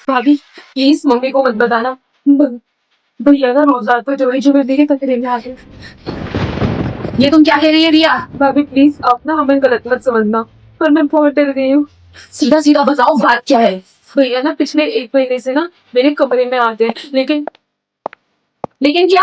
भाभी please mummy को मत बताना। भैया ना रोज रात को चोरी चुपे मेरे कमरे में आ गए। ये तुम क्या कह रही है रिया? भाभी प्लीज आप ना हमें गलत मत समझना, पर मैं बहुत डर गई हूँ। सीधा सीधा बताओ बात क्या है। भैया ना पिछले 1 महीने से ना मेरे कमरे में आते हैं, लेकिन लेकिन क्या?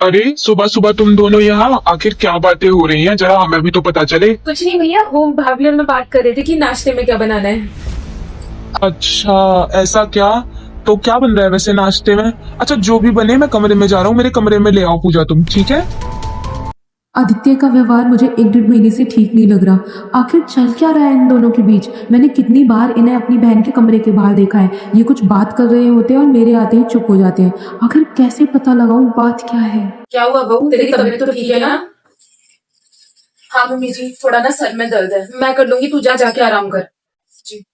अरे सुबह सुबह तुम दोनों यहाँ, आखिर क्या बातें हो रही हैं? जरा हमें भी तो पता चले। कुछ नहीं भैया, वो भाभी और मैं बात कर रहे थे कि नाश्ते में क्या बनाना है। अच्छा, ऐसा क्या? तो क्या बन रहा है वैसे नाश्ते में? अच्छा, जो भी बने, मैं कमरे में जा रहा हूँ, मेरे कमरे में ले आओ पूजा तुम, ठीक है? आदित्य का व्यवहार मुझे 1 डेढ़ महीने से ठीक नहीं लग रहा। आखिर चल क्या रहा है इन दोनों के बीच? मैंने कितनी बार इन्हें अपनी बहन के कमरे के बाहर देखा है। ये कुछ बात कर रहे होते हैं और मेरे आते ही चुप हो जाते हैं। आखिर कैसे पता लगाऊं बात क्या है? क्या हुआ बहू, तेरी तबीयत तो ठीक है ना? हाँ मम्मी जी, थोड़ा ना सर में दर्द है। मैं कर लूंगी, तू जा जाके आराम कर। जी।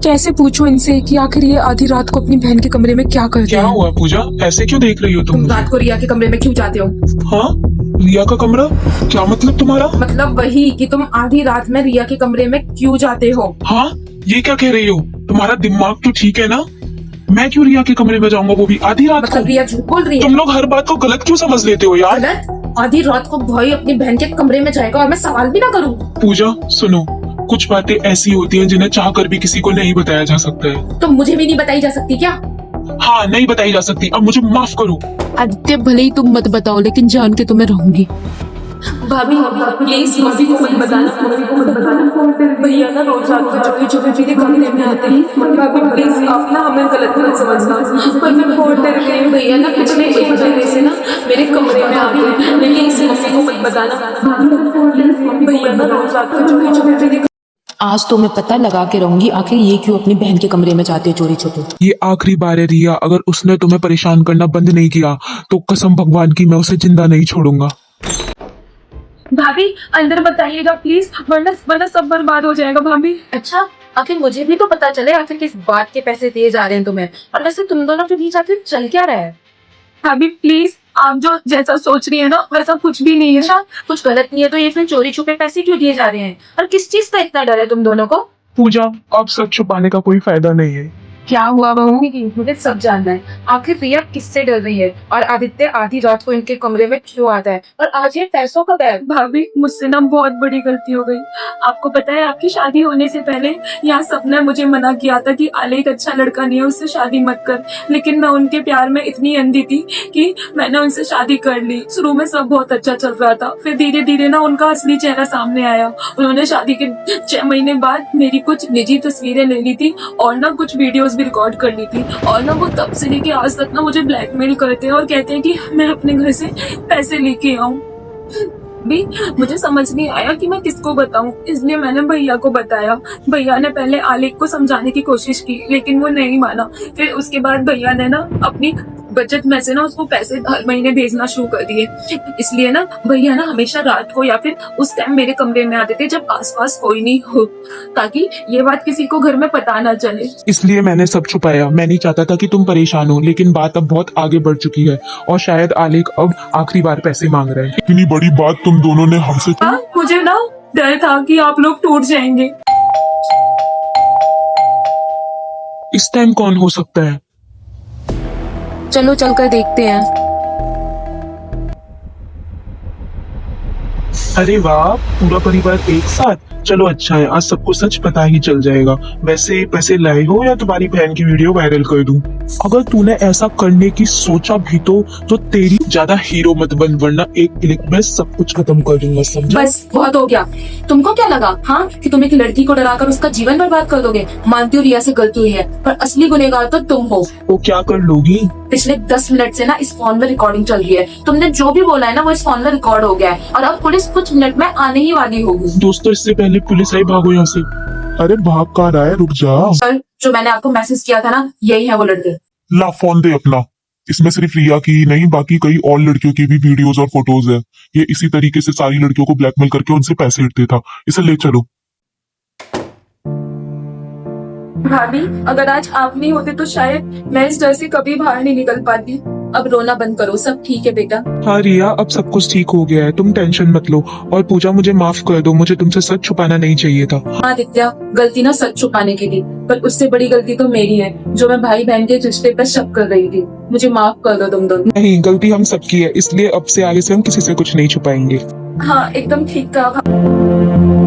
कैसे पूछूं इनसे कि आखिर ये आधी रात को अपनी बहन के कमरे में क्या करते क्या हैं? हुआ पूजा, ऐसे क्यों देख रही हो तुम तुम मुझे? रात को रिया के कमरे में क्यों जाते हो? हाँ, रिया का कमरा? क्या मतलब तुम्हारा? मतलब वही कि तुम आधी रात में रिया के कमरे में क्यों जाते हो? हाँ, ये क्या कह रही हो? तुम्हारा दिमाग तो ठीक है ना? मैं क्यों रिया के कमरे में जाऊंगा, वो भी आधी रात को? मतलब रिया झूठ बोल रही है? तुम लोग हर बात को गलत क्यों समझ लेते हो यार? गलत? आधी रात को भाई अपनी बहन के कमरे में जाएगा और मैं सवाल भी ना करूं? पूजा सुनो, कुछ बातें ऐसी होती हैं जिन्हें चाहकर भी किसी को नहीं बताया जा सकता है। तो मुझे भी नहीं बताई जा सकती क्या? हाँ, नहीं बताई जा सकती, अब मुझे माफ करो। आदित्य भले ही तुम मत बताओ, लेकिन जान के तुम्हें रहूंगी। भाभी प्लीज मम्मी को मत बताना, मम्मी को मत बताना। भैया ना रोज रात को चोरी छुपे मेरे कमरे में आते हैं। भाभी प्लीज आप ना हमें गलत मत समझना, पर मैं बहुत डर गई हूँ। भैया ना पिछले 1 महीने से ना मेरे कमरे में आते हैं, लेकिन इसे मम्मी को मत बताना। भैया ना रोज रात को चोरी छुपे मेरे आज तो मैं पता लगा के रहूंगी आखिर ये क्यों अपनी बहन के कमरे में जाते हैं चोरी छुपे। ये आखिरी बार है रिया, अगर उसने तुम्हें परेशान करना बंद नहीं किया तो कसम भगवान की मैं उसे जिंदा नहीं छोड़ूंगा। भाभी अंदर बताइएगा प्लीज, वरना सब बर्बाद हो जाएगा। भाभी अच्छा, आखिर मुझे भी तो पता चले आखिर किस बात के पैसे दिए जा रहे हैं तुम्हें, और वैसे तुम दोनों के बीच आखिर चल क्या रहा है? भाभी प्लीज, आप जो जैसा सोच रही है ना वैसा कुछ भी नहीं है। अच्छा, कुछ गलत नहीं है तो ये फिर चोरी छुपे पैसे क्यों दिए जा रहे हैं, और किस चीज का इतना डर है तुम दोनों को? पूजा, अब सच छुपाने का कोई फायदा नहीं है। क्या हुआ बहू? मुझे सब जानना है, आखिर रिया किससे डर रही है, और आदित्य आधी रात को इनके कमरे में क्यों आता है, और आज ये पैसों का बैग। भाभी मुझसे ना बहुत बड़ी गलती हो गई। आपको पता है आपकी शादी होने से पहले यहाँ सबने मुझे मना किया था कि आले एक अच्छा लड़का नहीं है, उससे शादी मत कर। लेकिन मैं उनके प्यार में इतनी अंधी थी कि मैंने उनसे शादी कर ली। शुरू में सब बहुत अच्छा चल रहा था, फिर धीरे धीरे ना उनका असली चेहरा सामने आया। उन्होंने शादी के 6 महीने बाद मेरी कुछ निजी तस्वीरें ले ली थी और ना कुछ वीडियोस भी रिकॉर्ड कर ली थी। और ना वो तब से लेके आज तक ना मुझे ब्लैकमेल करते हैं और कहते हैं कि मैं अपने घर से पैसे लेके आऊं। भी मुझे समझ नहीं आया कि मैं किसको बताऊं, इसलिए मैंने भैया को बताया। भैया ने पहले आलिक को समझाने की कोशिश की, लेकिन वो नहीं माना। फिर उसके बाद भैया ने ना अपनी बचत में से ना उसको पैसे हर महीने भेजना शुरू कर दिए। इसलिए ना भैया ना हमेशा रात को या फिर उस टाइम मेरे कमरे में आते थे जब आसपास कोई नहीं हो, ताकि ये बात किसी को घर में पता ना चले। इसलिए मैंने सब छुपाया। मैं नहीं चाहता था कि तुम परेशान हो, लेकिन बात अब बहुत आगे बढ़ चुकी है और शायद आलेख अब आखिरी बार पैसे मांग रहे हैं। इतनी बड़ी बात तुम दोनों ने हमसे हाँ, मुझे ना डर था कि आप लोग टूट जाएंगे। इस टाइम कौन हो सकता है? चलो चलकर देखते हैं। अरे वाह, पूरा परिवार एक साथ। चलो अच्छा है, आज सबको सच पता ही चल जाएगा। वैसे पैसे लाए हो या तुम्हारी बहन की वीडियो वायरल कर दूं? अगर तूने ऐसा करने की सोचा भी तो तेरी ज्यादा हीरो मत बन, वरना एक क्लिक में सब कुछ खत्म कर दूंगा, समझा? बस बहुत हो गया। तुमको क्या लगा हाँ कि तुम एक लड़की को डराकर उसका जीवन बर्बाद कर दोगे? मानती हूँ रिया से गलती हुई है, पर असली गुनहगार तो तुम हो। वो क्या कर लोगी? पिछले 10 मिनट से ना इस फोन में रिकॉर्डिंग चल रही है। तुमने जो भी बोला है ना वो इस फोन में रिकॉर्ड हो गया है, और अब पुलिस कुछ मिनट में आने ही वाली होगी। दोस्तों, इससे पहले पुलिस आई, भागो यहाँ से। अरे भाग कहाँ रहा है, रुक जा। सर, जो मैंने आपको मैसेज किया था ना, यही है वो लड़के। ला फोन दे अपना। इसमें सिर्फ रिया की ही नहीं, बाकी कई और लड़कियों की भी वीडियोस और फोटोज है। ये इसी तरीके से सारी लड़कियों को ब्लैकमेल करके उनसे पैसे लेते था। इसे ले चलो। भाभी अगर आज आप नहीं होते तो शायद मैं इस डर से कभी बाहर नहीं निकल पाती। अब रोना बंद करो, सब ठीक है बेटा। हाँ रिया, अब सब कुछ ठीक हो गया है, तुम टेंशन मत लो। और पूजा, मुझे माफ कर दो, मुझे तुमसे सच छुपाना नहीं चाहिए था। हाँ आदित्य, गलती ना सच छुपाने की थी, पर उससे बड़ी गलती तो मेरी है जो मैं भाई बहन के रिश्ते पर शक कर रही थी। मुझे माफ कर दो तुम दोनों। नहीं, गलती हम सबकी है, इसलिए अब से आगे से हम किसी से कुछ नहीं छुपाएंगे। हाँ एकदम ठीक कहा।